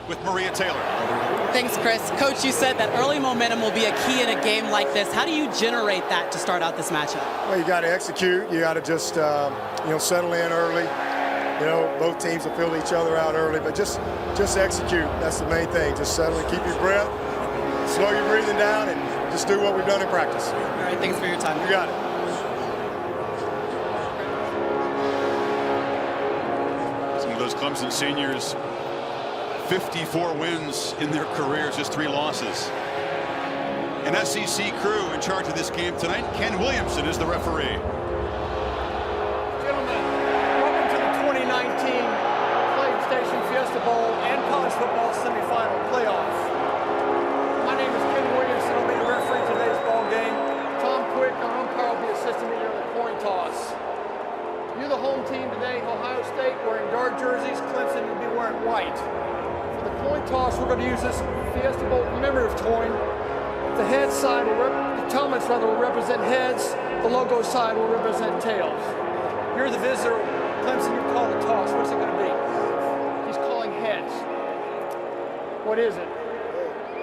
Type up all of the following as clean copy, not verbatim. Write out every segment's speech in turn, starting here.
with Maria Taylor. Thanks, Chris. Coach, you said that early momentum will be a key in a game like this. How do you generate that to start out this matchup? Well, you got to execute. You got to just, settle in early. Both teams will feel each other out early, but just execute. That's the main thing. Just settle and keep your breath, slow your breathing down, and just do what we've done in practice. All right, thanks for your time. You got it. Some of those Clemson seniors, 54 wins in their careers, just 3 losses. An SEC crew in charge of this game tonight. Ken Williamson is the referee. Gentlemen, welcome to the 2019 Clay Station Fiesta Bowl and College Football Semifinal Playoff. My name is Ken Williamson. I'll be the referee today's ball game. Tom Quick, our umpire, will be assisting me during the coin toss. You're the home team today, Ohio State, wearing dark jerseys. Clemson will be wearing white. For the coin toss, we're going to use this Fiesta Bowl commemorative coin. The head side will represent heads. The logo side will represent tails. You're the visitor. Clemson, you call the toss. What's it going to be? He's calling heads. What is it?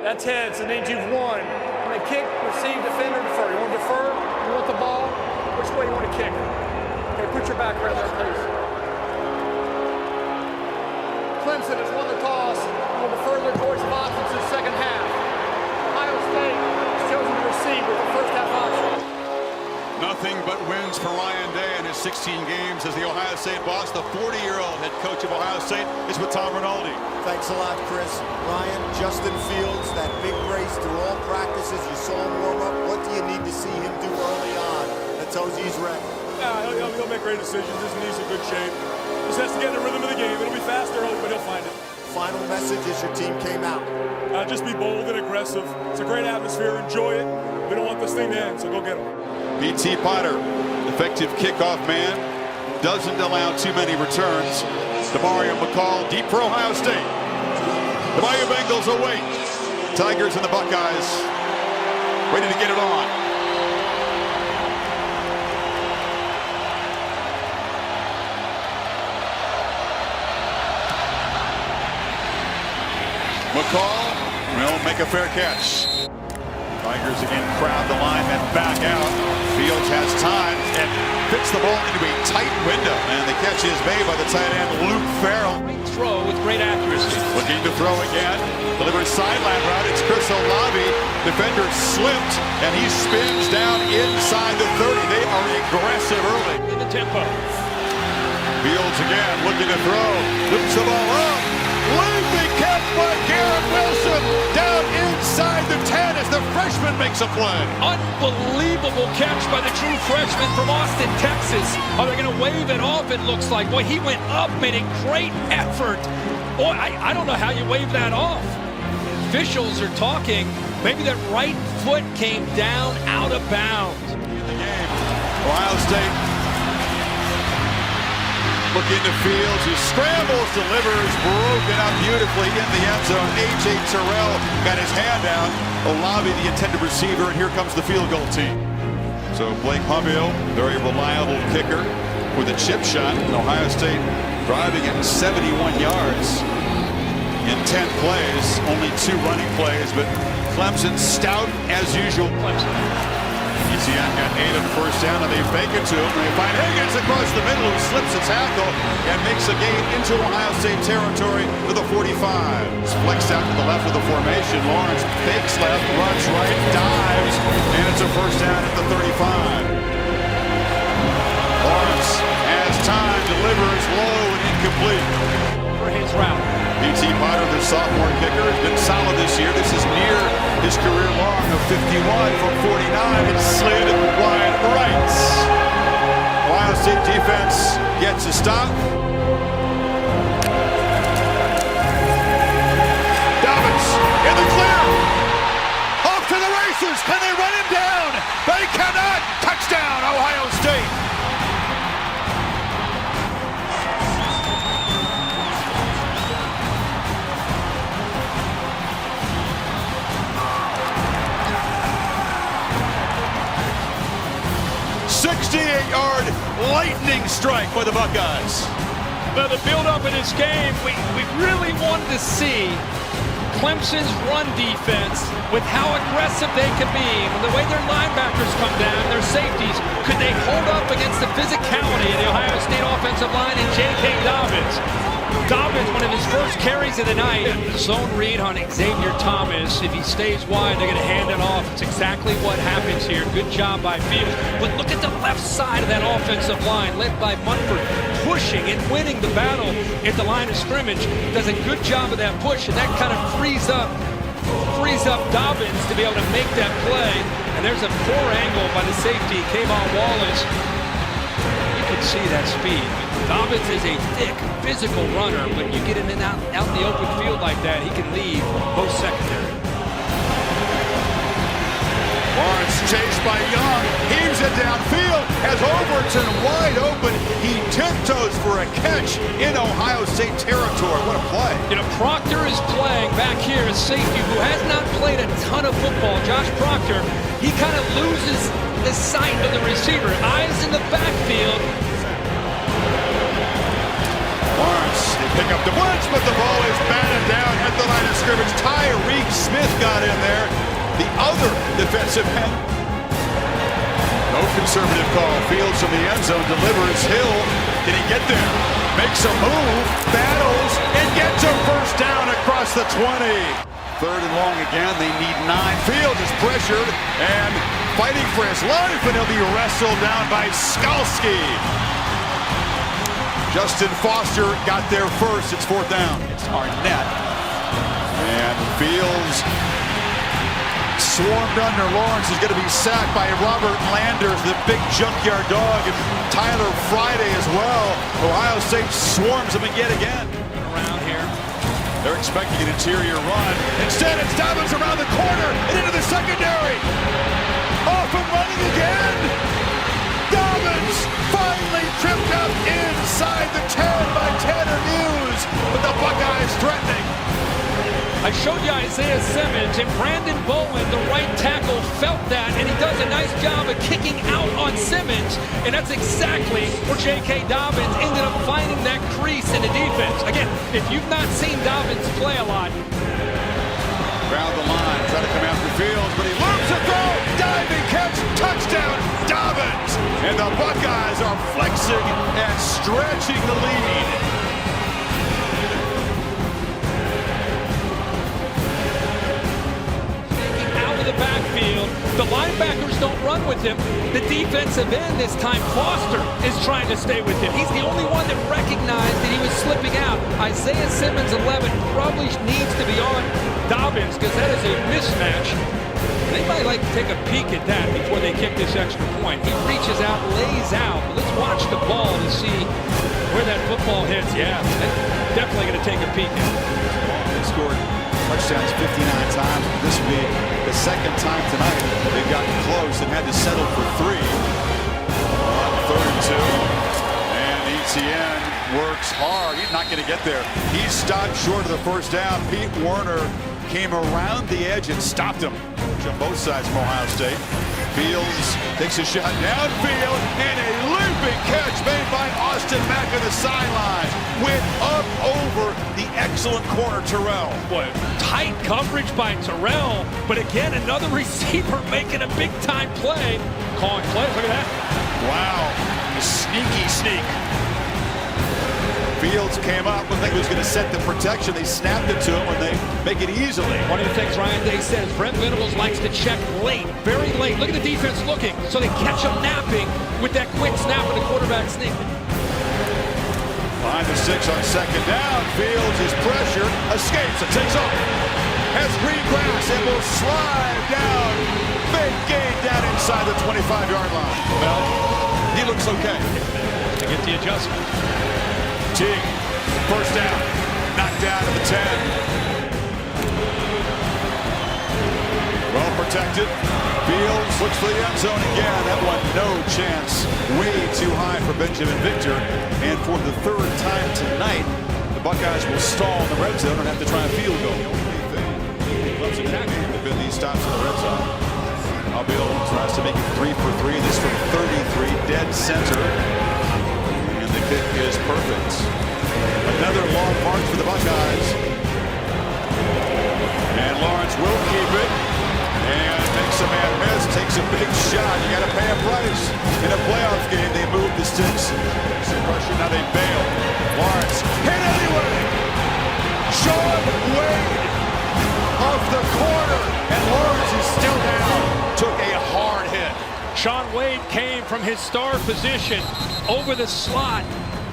That's heads. It means you've won. You may kick, receive, defend, or defer. You want to defer? You want the ball? Which way you want to kick? Okay, put your back right there, please. Clemson has won the toss and will defer their choice of options in the second half. Ohio State has chosen to receive with the first half option. Nothing but wins for Ryan Day in his 16 games as the Ohio State boss. The 40-year-old head coach of Ohio State is with Tom Rinaldi. Thanks a lot, Chris. Ryan, Justin Fields, that big race through all practices. You saw him warm up. What do you need to see him do early on that tells you he's ready? Yeah, he'll make great decisions. His knees in good shape. Just has to get in the rhythm of the game. It'll be fast early, but he'll find it. Final message as your team came out. Just be bold and aggressive. It's a great atmosphere. Enjoy it. We don't want this thing to end, so go get them. P.T. Potter, effective kickoff man, doesn't allow too many returns. Demario McCall, deep for Ohio State. The Bayou Bengals await. Tigers and the Buckeyes ready to get it on. McCall will make a fair catch. Tigers again crowd the line and back out. Fields has time and fits the ball into a tight window. And the catch is made by the tight end, Luke Farrell. Great throw with great accuracy. Looking to throw again. Delivers sideline route. It's Chris Olave. Defender slipped and he spins down inside the 30. They are aggressive early. In the tempo. Fields again looking to throw. Lifts the ball up. Leaping catch by Garrett Wilson down inside the 10 as the freshman makes a play. Unbelievable catch by the true freshman from Austin, Texas. Are they going to wave it off, it looks like? Boy, he went up, made a great effort. Boy, I don't know how you wave that off. Officials are talking. Maybe that right foot came down out of bounds. In the game, Ohio State looking to Fields, who scrambles, delivers, broken up beautifully in the end zone. A.J. Terrell got his hand out. Olave, the intended receiver, and here comes the field goal team. So Blake Hummel, very reliable kicker with a chip shot. And Ohio State driving at 71 yards in 10 plays. Only 2 running plays, but Clemson stout as usual. Clemson. ECN got 8 on the first down, and they fake it to him. They find Higgins across the middle, who slips a tackle and makes a gain into Ohio State territory to the 45. It's flexed out to the left of the formation. Lawrence fakes left, runs right, dives, and it's a first down at the 35. Lawrence has time, delivers low and incomplete. For his route. P.T. Potter, the sophomore kicker, has been solid this year. This is near his career long of 51 from 49. It's slid wide right. Ohio State defense gets a stop. Dobbins in the clear. Off to the races. Can they run him down? They cannot. Touchdown, Ohio State. Yard lightning strike by the Buckeyes. Well, the build-up in this game, we really wanted to see Clemson's run defense with how aggressive they can be. When the way their linebackers come down, their safeties, could they hold up against the physicality of the Ohio State offensive line and J.K. Dobbins? Dobbins, one of his first carries of the night. Zone read on Xavier Thomas. If he stays wide, they're going to hand it off. It's exactly what happens here. Good job by Fields. But look at the left side of that offensive line, led by Munford, pushing and winning the battle at the line of scrimmage. Does a good job of that push, and that kind of frees up Dobbins to be able to make that play. And there's a poor angle by the safety, K'Von Wallace. You can see that speed. Dobbins is a thick, physical runner, but you get him out in the open field like that, he can leave both secondary. Lawrence chased by Young, heaves it downfield, has Overton wide open. He tiptoes for a catch in Ohio State territory. What a play. You know, Proctor is playing back here as safety, who has not played a ton of football. Josh Proctor, he kind of loses the sight of the receiver. Eyes in the backfield. Lawrence, they pick up the blitz, but the ball is batted down at the line of scrimmage. Tyreek Smith got in there, the other defensive end. No conservative call. Fields from the end zone delivers. Hill, can he get there? Makes a move, battles, and gets a first down across the 20. Third and long again. They need 9. Fields is pressured and fighting for his life, and he'll be wrestled down by Skalski. Justin Foster got there first. It's 4th down. It's Arnett. And Fields swarmed under. Lawrence is going to be sacked by Robert Landers, the big junkyard dog, and Tyler Friday as well. Ohio State swarms him yet again. Around here. They're expecting an interior run. Instead, it's Dobbins around the corner and into the secondary. Off and running again. Dobbins finally tripped up inside the 10 by Tanner Muse, but the Buckeyes threatening. I showed you Isaiah Simmons, and Brandon Bowen, the right tackle, felt that, and he does a nice job of kicking out on Simmons, and that's exactly where J.K. Dobbins ended up finding that crease in the defense. Again, if you've not seen Dobbins play a lot. Around the line, trying to come after Fields, but he loops the throw, diving catch, touchdown, Dobbins! And the Buckeyes are flexing and stretching the lead. The backfield. The linebackers don't run with him. The defensive end this time, Foster, is trying to stay with him. He's the only one that recognized that he was slipping out. Isaiah Simmons, 11, probably needs to be on Dobbins because that is a mismatch. They might like to take a peek at that before they kick this extra point. He reaches out, lays out. Let's watch the ball to see where that football hits. Yeah, definitely going to take a peek at it. They scored touchdowns 59 times. This will be the second time tonight they've gotten close and had to settle for 3. On 3rd and 2. And Etienne works hard. He's not going to get there. He stopped short of the first down. Pete Werner came around the edge and stopped him. On both sides from Ohio State. Fields takes a shot downfield, and a looping catch made by Austin Mack on the sideline. Went up over the excellent corner, Terrell. Boy, tight coverage by Terrell, but again, another receiver making a big-time play. Calling plays, look at that. Wow, a sneaky sneak. Fields came up, looked like he was going to set the protection. They snapped it to him when they make it easily. One of the things Ryan Day says, Brent Venables likes to check late, very late. Look at the defense looking, so they catch him napping with that quick snap of the quarterback sneak. Behind the 6 on 2nd down. Fields is pressured, escapes, and takes off. Has green grass and will slide down. Big gain down inside the 25-yard line. Well, he looks okay. To get the adjustment. Teague, first down, knocked down to the 10. Well protected. Fields looks for the end zone again. That one, no chance. Way too high for Benjamin Victor. And for the 3rd time tonight, the Buckeyes will stall in the red zone and have to try a field goal. The only thing Clemson have been these stops in the red zone. Albiol tries to make it 3 for 3. This from 33, dead center. The kick is perfect. Another long march for the Buckeyes. And Lawrence will keep it. And makes a man miss, takes a big shot. You got to pay a price. In a playoff game, they move the sticks. Some pressure, now they bail. Lawrence hit anyway. Shaun Wade off the corner. And Lawrence is still down. Took a hard hit. Shaun Wade came from his star position over the slot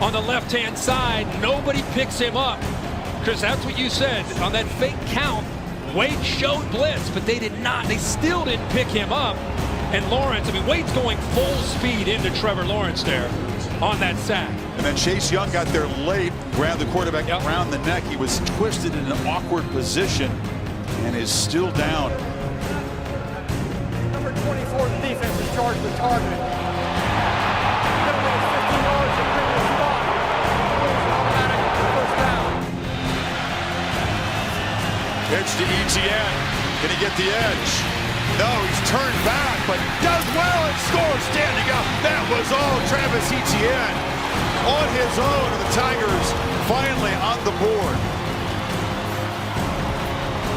on the left-hand side. Nobody picks him up. Because that's what you said. On that fake count, Wade showed blitz, but they did not. They still didn't pick him up. And Lawrence, I mean, Wade's going full speed into Trevor Lawrence there on that sack. And then Chase Young got there late, grabbed the quarterback around the neck. He was twisted in an awkward position and is still down. Number 24, the defense is charged with targeting. Eliminates 15 yards of previous spot. Automatic first down. Pitch to Etienne. Can he get the edge? No, he's turned back, but does well and scores standing up. That was all Travis Etienne on his own, and the Tigers finally on the board.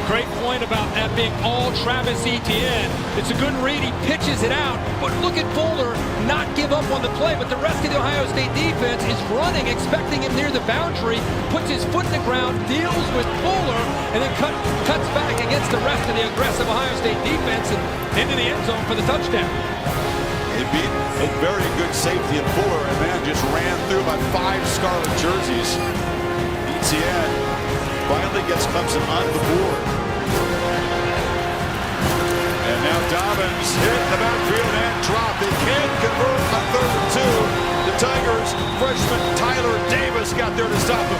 Great point about that being all Travis Etienne. It's a good read. He pitches it out. But look at Fuller not give up on the play. But the rest of the Ohio State defense is running, expecting him near the boundary, puts his foot in the ground, deals with Fuller, and then cuts back against the rest of the aggressive Ohio State defense and into the end zone for the touchdown. They beat a very good safety in Fuller, and man just ran through about 5 scarlet jerseys. Etienne finally gets Clemson on the board. And now Dobbins hit the backfield and dropped. They can't convert on 3rd and 2. The Tigers, freshman Tyler Davis got there to stop him.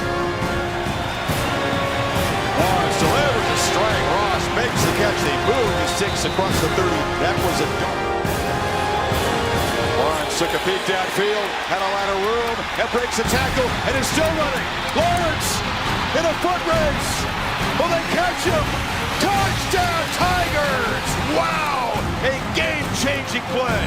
Lawrence delivers a strike. Ross makes the catch. They move the 6 across the 30. That was a dunk. Lawrence took a peek downfield, had a lot of room, and breaks a tackle, and is still running. Lawrence in a foot race. Will they catch him? Touchdown Tigers! Wow! A game-changing play.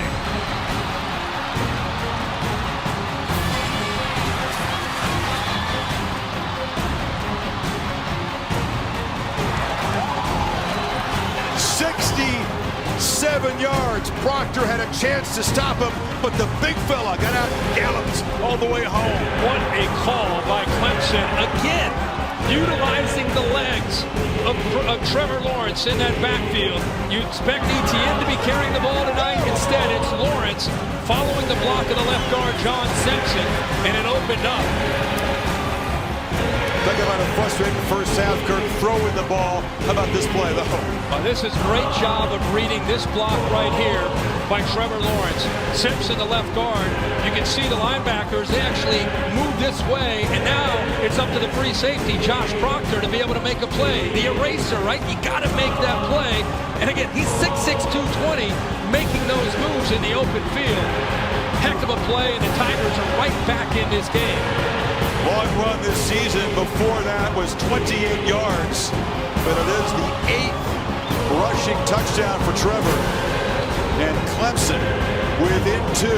"67 yards. Proctor had a chance to stop him, but the big fella got out and galloped all the way home. What a call by Clemson. Again, utilizing the legs of Trevor Lawrence in that backfield. You expect Etienne to be carrying the ball tonight. Instead, it's Lawrence following the block of the left guard, John Simpson, and it opened up. Think about a frustrating first half. Kirk throwing the ball. How about this play, though? This is a great job of reading this block right here by Trevor Lawrence. Simpson, the left guard. You can see the linebackers, they actually move this way, and now it's up to the free safety, Josh Proctor, to be able to make a play. The eraser, right? You got to make that play. And again, he's 6'6", 220, making those moves in the open field. Heck of a play, and the Tigers are right back in this game. Long run this season. Before that was 28 yards. But it is the 8th rushing touchdown for Trevor. And Clemson within 2.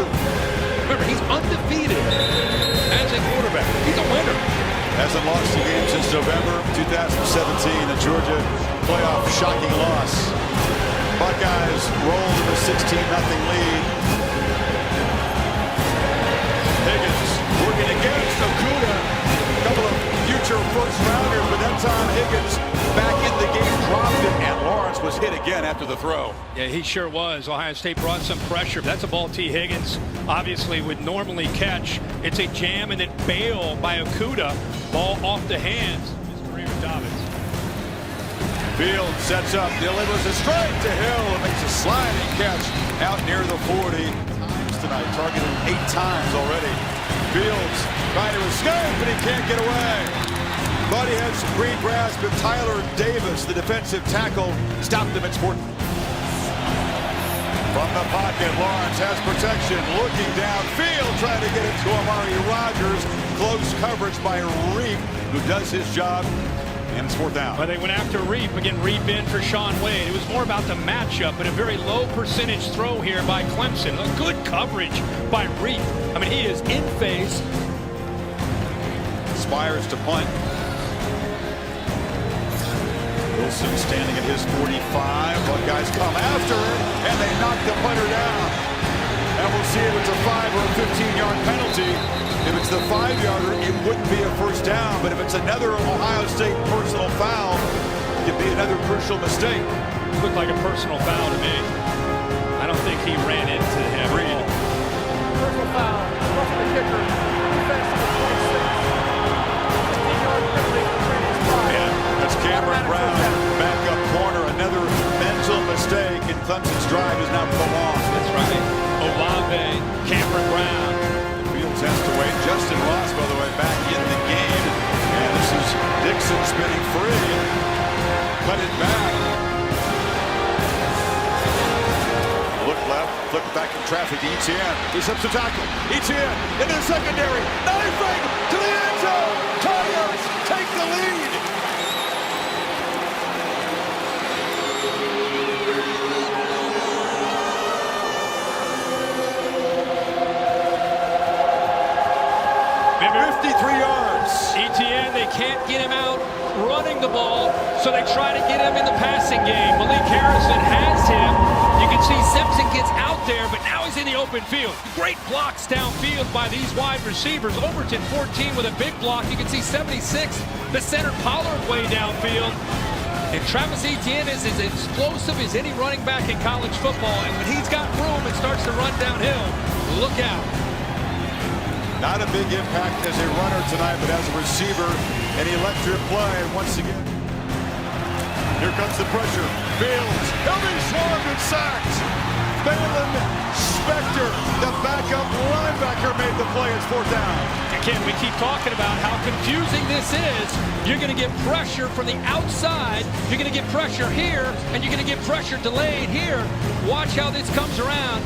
Remember, he's undefeated as a quarterback. He's a winner. Hasn't lost a game since November 2017. The Georgia playoff shocking loss. Buckeyes rolled to a 16-0 lead. Higgins working against Okudah. A couple of future first rounders, but that time Higgins back in the game, dropped it, and Lawrence was hit again after the throw. Yeah, he sure was. Ohio State brought some pressure. That's a ball T. Higgins obviously would normally catch. It's a jam and then bail by Okudah. Ball off the hands of his career Dobbins. Field sets up, delivers a strike to Hill, and makes a sliding catch out near the 40. Tonight, targeted 8 times already. Fields trying to escape, but he can't get away. But he had some green grass, but Tyler Davis, the defensive tackle, stopped him. It's From the pocket, Lawrence has protection, looking downfield, trying to get it to Amari Rogers. Close coverage by Reap, who does his job. And it's 4th down. But they went after Reap. Again, Reap in for Shaun Wade. It was more about the matchup, but a very low percentage throw here by Clemson. A good coverage by Reap. I mean, he is in phase. Myers to punt. Wilson standing at his 45. Buckeyes come after him, and they knock the punter down. And we'll see if it's a 5 or a 15-yard penalty. If it's the 5-yarder, it wouldn't be a first down. But if it's another Ohio State personal foul, it could be another crucial mistake. Looked like a personal foul to me. I don't think he ran into him. Reed. Personal foul. Roughing the kicker. Defense to the 26. 15-yard penalty for Brandon Scott. Yeah, that's Cameron Brown, backup corner. Another mental mistake, and Clemson's drive is now prolonged. That's right. Olave, Cameron Brown. Fields has to wait. Justin Ross, by the way, back in the game. And this is Dixon spinning free. Cut it back. Look left, flip back in traffic to Etienne. He's up to tackle. Etienne into the secondary. Knifing to the end zone. Tigers take the lead. Remember, 53 yards. Etienne, they can't get him out running the ball, so they try to get him in the passing game. Malik Harrison has him. You can see Simpson gets out there, but now he's in the open field. Great blocks downfield by these wide receivers. Overton 14 with a big block. You can see 76, the center Pollard way downfield. And Travis Etienne is as explosive as any running back in college football. And when he's got room and starts to run downhill, look out. Not a big impact as a runner tonight, but as a receiver, an electric play. And once again, here comes the pressure. Fields, he'll be swarmed and sacked. Balin Spector, the backup linebacker, made the play. It's 4th down. Again, we keep talking about how confusing this is. You're going to get pressure from the outside. You're going to get pressure here, and you're going to get pressure delayed here. Watch how this comes around.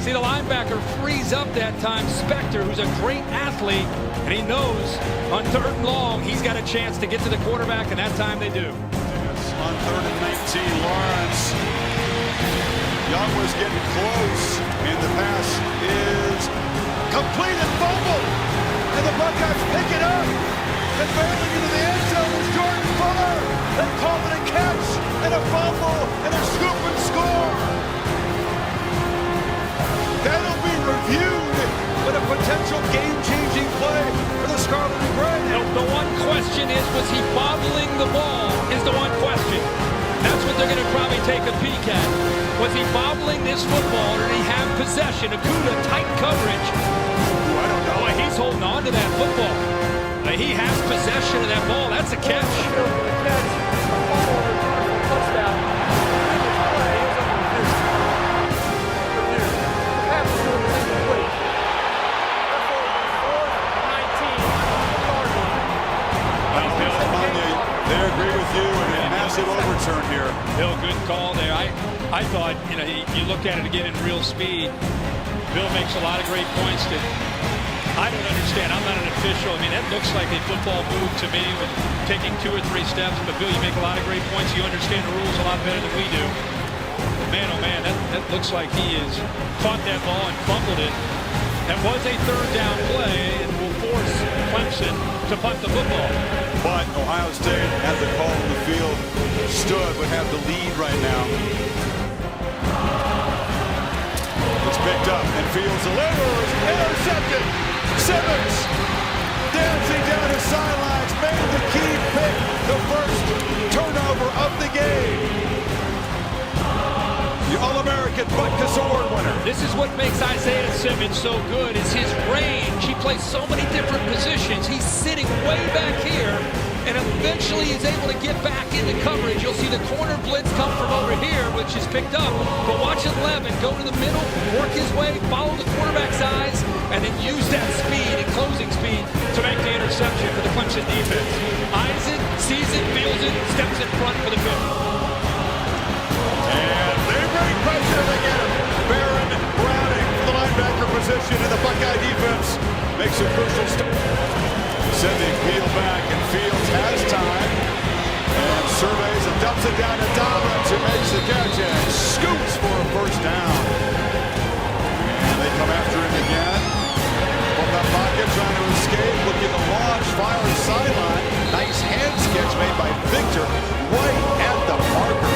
See, the linebacker frees up that time. Spector, who's a great athlete, and he knows on 3rd and long, he's got a chance to get to the quarterback, and that time they do. Yes, on 3rd and 19, Lawrence. Young was getting close, and the pass is complete and fumbled. And the Buckeyes pick it up. And barreling into the end zone is Jordan Fuller. They call it a catch and a fumble and a scoop and score. That'll be reviewed, but a potential game-changing play for the Scarlet and Gray. The one question is, was he bobbling the ball is the one question. That's what they're going to probably take a peek at. Was he bobbling this football, or did he have possession? Okudah, tight coverage. Ooh, I don't know. Boy, he's holding on to that football. He has possession of that ball. That's a catch. They agree with you, and a massive overturn here. Bill, good call there. I thought, you look at it again in real speed. Bill makes a lot of great points that I don't understand. I'm not an official. I mean, that looks like a football move to me with taking 2 or 3 steps. But, Bill, you make a lot of great points. You understand the rules a lot better than we do. Man, oh, man, that looks like he has caught that ball and fumbled it. That was a 3rd down play and will force Clemson to punt the football. But Ohio State had the call in the field, stood, but have the lead right now. It's picked up, and Fields delivers, intercepted. Simmons dancing down his sidelines, made the key pick, the first turnover of the game. The All-American Butkus Award winner. This is what makes Isaiah Simmons so good, is his range. He plays so many different positions. He's sitting way back here, and eventually he's able to get back into coverage. You'll see the corner blitz come from over here, which is picked up. But watch Levin go to the middle, work his way, follow the quarterback's eyes, and then use that speed and closing speed to make the interception for the Clemson defense. Eyes it, sees it, feels it, steps in front for the pick. And they bring pressure, they get him. Baron Browning for the linebacker position, and the Buckeye defense makes a crucial stop. Sending Peel back, and Fields has time. And surveys and dumps it down to Dobbins, who makes the catch and scoops for a first down. And they come after him again. From the pocket, trying to escape, looking to launch, fires sideline. Nice hand sketch made by Victor right at the marker.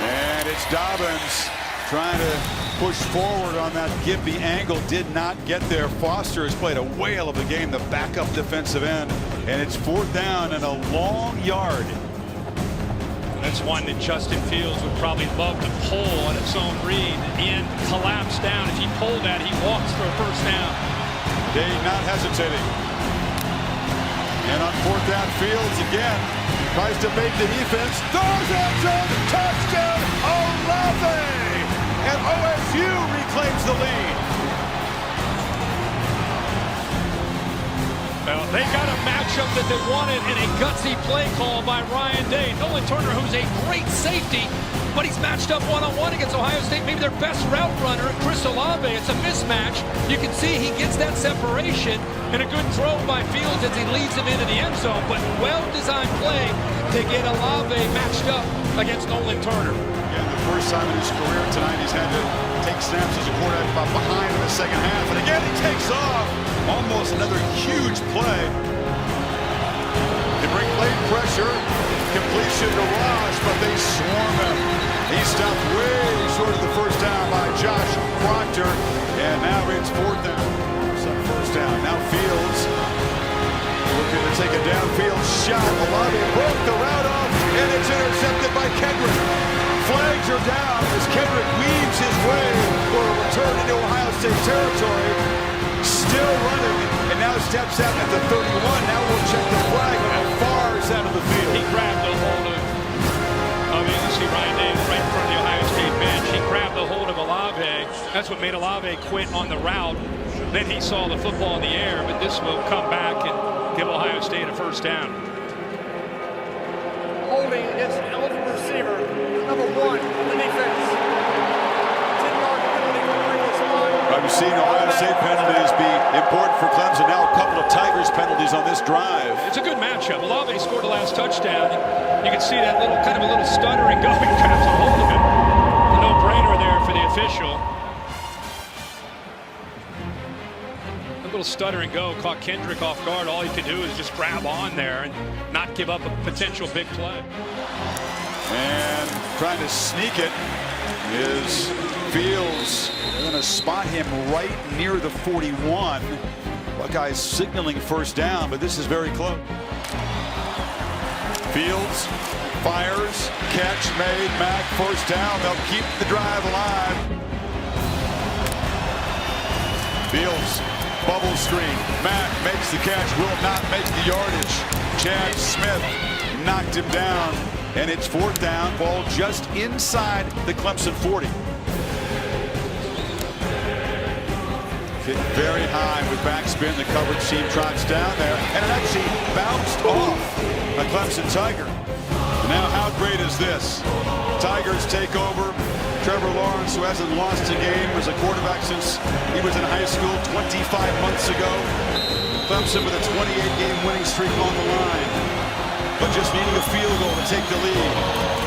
And it's Dobbins trying to push forward on that Gibby angle. Did not get there. Foster has played a whale of a game, the backup defensive end. And it's 4th down and a long yard. That's one that Justin Fields would probably love to pull on its own read and collapse down. If he pulled that, he walks for a first down. Day not hesitating. And on 4th down, Fields again tries to make the defense. Throws end zone, touchdown, Olave! And OSU reclaims the lead. Well, they got a matchup that they wanted in a gutsy play call by Ryan Day. Nolan Turner, who's a great safety, but he's matched up one-on-one against Ohio State, maybe their best route runner, Chris Olave. It's a mismatch. You can see he gets that separation and a good throw by Fields as he leads him into the end zone, but well-designed play to get Olave matched up against Nolan Turner. Again, the first time in his career tonight he's had to take snaps as a quarterback behind in the second half, and again he takes off. Almost another huge play. They bring late pressure, completion to Ross, but they swarm him. He stopped way short of the first down by Josh Proctor, and now it's 4th down. Some first down. Now Fields looking to take a downfield shot. Olave broke the route off, and it's intercepted by Kendrick. Flags are down as Kendrick weaves his way for a return into Ohio State territory. Still running, and now steps out at the 31. Now we'll check the flag on how far is out of the field. He grabbed a hold of you see Ryan Day right in front of the Ohio State bench. He grabbed a hold of Olave. That's what made Olave quit on the route. Then he saw the football in the air, but this will come back and give Ohio State a first down. Holding against an eligible receiver, number 1 on the defense. 10-yard penalty for previous line. I've seen Ohio State penalties be important for Clemson. Now a couple of Tigers penalties on this drive. It's a good matchup. Olave scored the last touchdown. You can see that little kind of a little stuttering going, grabs a hold of it. A no-brainer there for the official. A little stutter and go caught Kendrick off guard. All he could do is just grab on there and not give up a potential big play. And trying to sneak it is Fields. They're going to spot him right near the 41. Buckeyes signaling first down, but this is very close. Fields fires, catch made, Mack first down. They'll keep the drive alive. Fields, bubble screen. Mack makes the catch, will not make the yardage. Chad Smith knocked him down, and it's 4th down. Ball just inside the Clemson 40. Hit very high with backspin. The coverage team trots down there, and it actually bounced off a Clemson Tiger. Now how great is this? Tigers take over. Trevor Lawrence, who hasn't lost a game as a quarterback since he was in high school 25 months ago. Clemson with a 28-game winning streak on the line, but just needing a field goal to take the lead.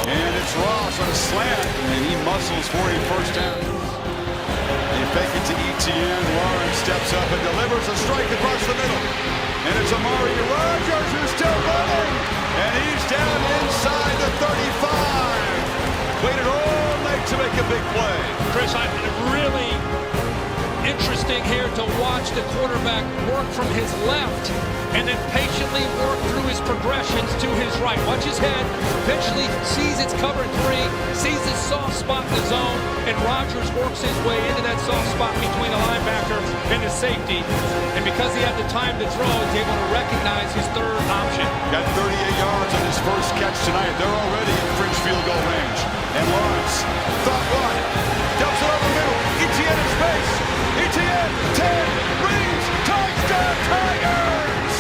And it's Ross on a slant, and he muscles for a first down. They fake it to Etienne. Lawrence steps up and delivers a strike across the middle. And it's Amari Rogers who's still running. And he's down inside the 35. Waited all night to make a big play. Chris, I'm really interesting here to watch the quarterback work from his left and then patiently work through his progressions to his right. Watch his head, eventually sees it's cover 3, sees his soft spot in the zone, and Rogers works his way into that soft spot between the linebacker and the safety. And because he had the time to throw, he's able to recognize his third option. Got 38 yards on his first catch tonight. They're already in fringe field goal range. And Lawrence, thought one, dumps it over the middle. Etienne in space. Etienne, 10, rings, touchdown Tigers!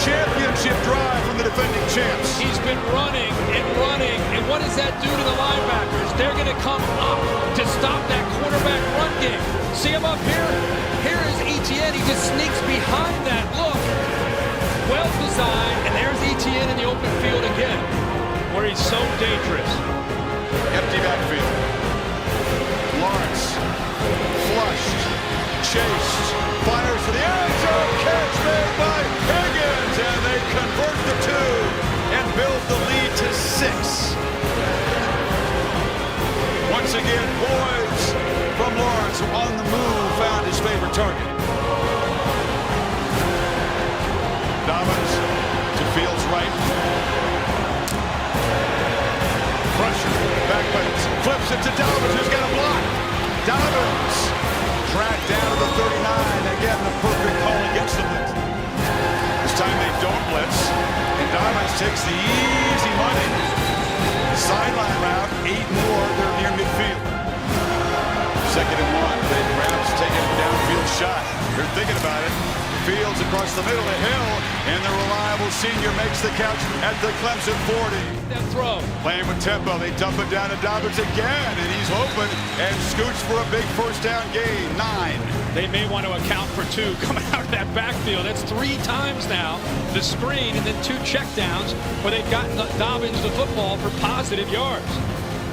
Championship drive from the defending champs. He's been running, and what does that do to the linebackers? They're going to come up to stop that quarterback run game. See him up here? Here is Etienne. He just sneaks behind that. Look, well He's so dangerous. Empty backfield. Lawrence flushed, chased, fires for the end zone. Catch made by Higgins, and they convert the 2 and build the lead to 6. Once again, Boyds from Lawrence, who on the move found his favorite target. Dobbins to Fields right. Pressure, backbites, flips it to Dobbins, who's got a block. Dobbins tracked down to the 39. Again, the perfect call against the blitz. This time they don't blitz, and Dobbins takes the easy money. Sideline route, 8 more, they're near midfield. 2nd and 1, they perhaps take a downfield shot. They're thinking about it. Fields across the middle of Hill, and the reliable senior makes the catch at the Clemson 40. That throw. Playing with tempo, they dump it down to Dobbins again, and he's open and scoots for a big first down gain, 9. They may want to account for 2 coming out of that backfield. That's 3 times now. The screen and then 2 checkdowns where they've gotten Dobbins the football for positive yards.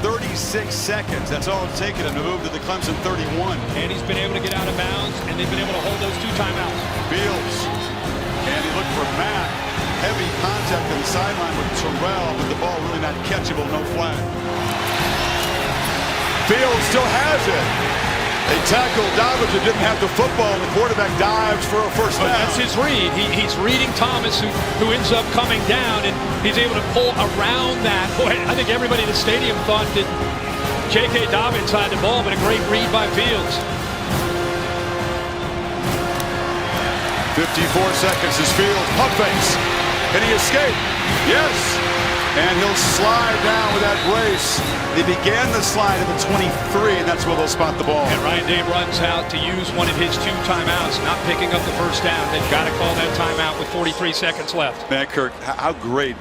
36 seconds. That's all it's taken him to move to the Clemson 31. And he's been able to get out of bounds, and they've been able to hold those 2 timeouts. Fields. And he looked for Matt. Heavy contact on the sideline with Terrell, but the ball really not catchable, no flag. Fields still has it. They tackled Dobbins, who didn't have the football, and the quarterback dives for a first down. That's his read. He's reading Thomas, who ends up coming down, and he's able to pull around that. Boy, I think everybody in the stadium thought that J.K. Dobbins had the ball, but a great read by Fields. 54 seconds is Fields, pump fakes. Can he escape? Yes. And he'll slide down with that brace. They began the slide at the 23, and that's where they'll spot the ball. And Ryan Day runs out to use one of his 2 timeouts, not picking up the first down. They've got to call that timeout with 43 seconds left. Man, Kirk, how great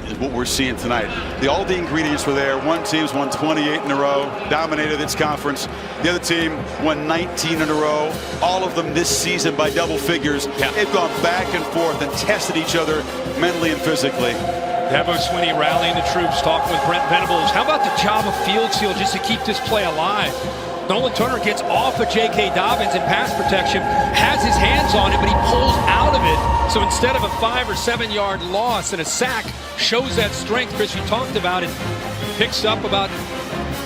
is what we're seeing tonight. All the ingredients were there. One team's won 28 in a row, dominated its conference. The other team won 19 in a row, all of them this season by double figures. Yeah. They've gone back and forth and tested each other mentally and physically. Dabo Swinney rallying the troops, talking with Brent Venables. How about the job of Fields here just to keep this play alive? Nolan Turner gets off of J.K. Dobbins in pass protection, has his hands on it, but he pulls out of it. So instead of a 5 or 7 yard loss and a sack, shows that strength Chris you talked about, and picks up about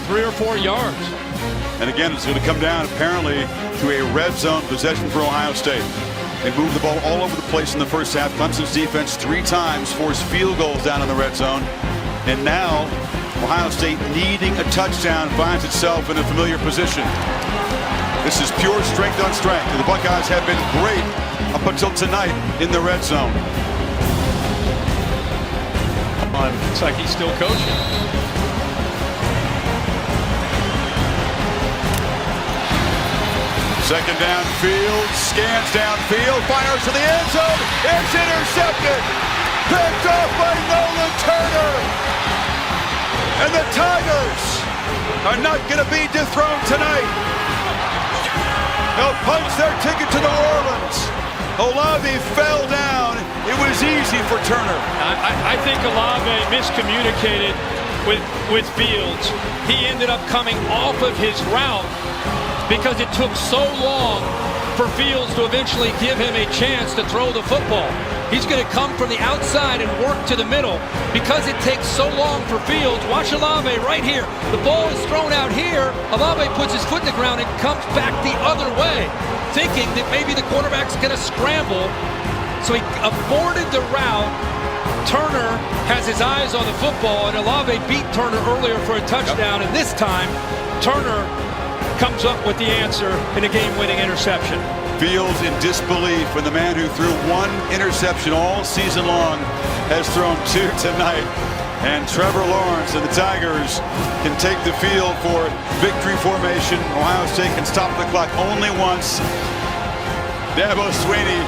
3 or 4 yards. And again, it's going to come down apparently to a red zone possession for Ohio State. They moved the ball all over the place in the first half. Clemson's defense 3 times forced field goals down in the red zone. And now Ohio State, needing a touchdown, finds itself in a familiar position. This is pure strength on strength. And the Buckeyes have been great up until tonight in the red zone. It's like he's still coaching. Second down, Fields scans downfield, fires to the end zone. It's intercepted. Picked off by Nolan Turner. And the Tigers are not going to be dethroned tonight. They'll punch their ticket to New Orleans. Olave fell down. It was easy for Turner. I think Olave miscommunicated with Fields. He ended up coming off of his route because it took so long for Fields to eventually give him a chance to throw the football. He's going to come from the outside and work to the middle because it takes so long for Fields. Watch Olave right here. The ball is thrown out here. Olave puts his foot in the ground and comes back the other way, thinking that maybe the quarterback's going to scramble. So he aborted the route. Turner has his eyes on the football, and Olave beat Turner earlier for a touchdown, and this time Turner comes up with the answer in a game-winning interception. Fields in disbelief when the man who threw 1 interception all season long has thrown 2 tonight. And Trevor Lawrence and the Tigers can take the field for victory formation. Ohio State can stop the clock only once. Dabo Swinney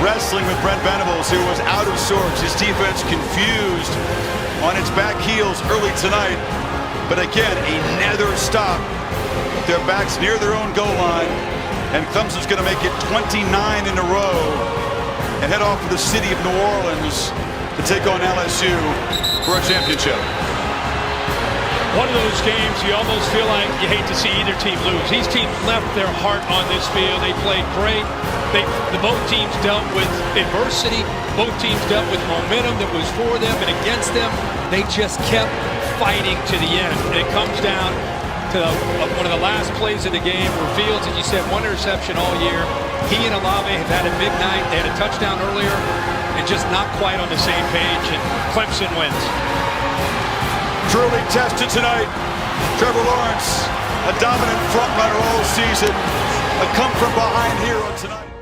wrestling with Brent Venables, who was out of sorts. His defense confused on its back heels early tonight. But again, another stop. Their backs near their own goal line. And Clemson's going to make it 29 in a row and head off to the city of New Orleans to take on LSU. for a championship. One of those games you almost feel like you hate to see either team lose. These teams left their heart on this field. They played great. Both teams dealt with adversity. Both teams dealt with momentum that was for them and against them. They just kept fighting to the end. And it comes down to one of the last plays of the game where Fields, as you said, one interception all year. He and Olave have had a big night. They had a touchdown earlier and just not quite on the same page. And Clemson wins. Truly tested tonight. Trevor Lawrence, a dominant front runner all season. A come from behind hero tonight.